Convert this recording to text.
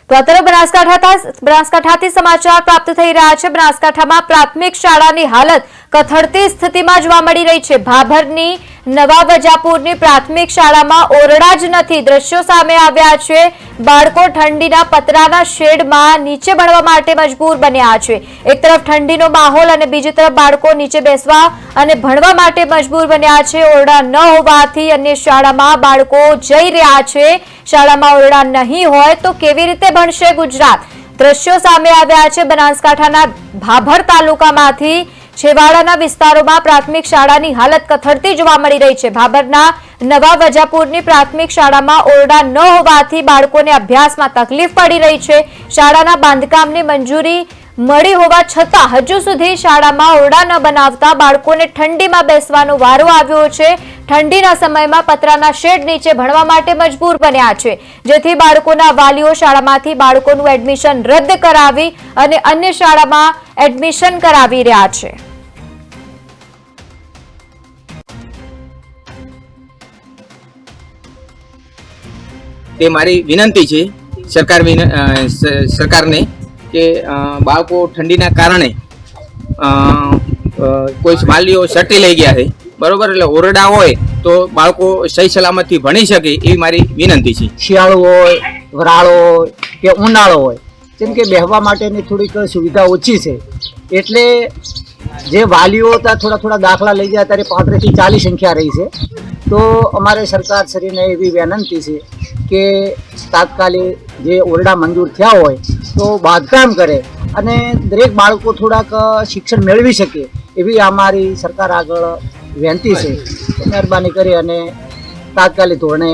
તો આ તરફ બનાસકાંઠાથી સમાચાર પ્રાપ્ત થઈ રહ્યા છે। બનાસકાંઠામાં પ્રાથમિક શાળાની હાલત કથળતી સ્થિતિમાં જોવા મળી રહી છે। ભાભરની નવા વજાપુરની પ્રાથમિક શાળામાં ઓરડા જ નથી। દ્રશ્યો સામે આવ્યા છે। બાળકો ઠંડીના પતરાના શેડમાં નીચે ભણવા માટે મજબૂર બન્યા છે। એક તરફ ઠંડીનો માહોલ અને બીજી તરફ બાળકો નીચે બેસવા અને ભણવા માટે મજબૂર બન્યા છે। ઓરડા ન હોવાથી અન્ય શાળામાં બાળકો જઈ રહ્યા છે। શાળામાં ઓરડા નહીં હોય તો કેવી રીતે ભણશે ગુજરાત? દ્રશ્યો સામે આવ્યા છે। બનાસકાંઠાના ભાભર તાલુકામાંથી છેવાડાના વિસ્તારોમાં પ્રાથમિક શાળાની હાલત કથળતી જોવા મળી રહી છે। ભાભરના નવા વજાપુરની પ્રાથમિક શાળામાં ઓરડા ન હોવાથી બાળકોને અભ્યાસમાં તકલીફ પડી રહી છે। શાળાના બાંધકામની મંજૂરી મળી હોવા છતાં હજુ સુધી શાળામાં ઓરડા ન બનાવતા બાળકોને ઠંડીમાં બેસવાનો વારો આવ્યો છે। ઠંડીના સમયમાં પતરાના શેડ નીચે ભણવા માટે મજબૂર બન્યા છે, જેથી બાળકોના વાલીઓ શાળામાંથી બાળકોનું એડમિશન રદ કરાવી અને અન્ય શાળામાં એડમિશન કરાવી રહ્યા છે। તે મારી વિનંતી છે સરકારને કે બાળકો ઠંડીના કારણે કોઈ વાલીઓ સટી લઈ ગયા છે, બરોબર, એટલે ઓરડા હોય તો બાળકો સહી સલામતથી ભણી શકે એવી મારી વિનંતી છે। શિયાળો હોય, વરાળો હોય કે ઉનાળો હોય, જેમ કે બેહવા માટેની થોડીક સુવિધા ઓછી છે, એટલે જે વાલીઓ ત્યાં થોડા દાખલા લઈ ગયા ત્યારે 35 થી 40 સંખ્યા રહી છે। તો અમારે સરકારશ્રીને એવી વિનંતી છે કે તાત્કાલિક જે ઓરડા મંજૂર થયા હોય તો બાંધકામ કરે અને દરેક બાળકો થોડાક શિક્ષણ મેળવી શકે એવી અમારી સરકાર આગળ વિનંતી છે। મહેરબાની કરી અને તાત્કાલિક ધોરણે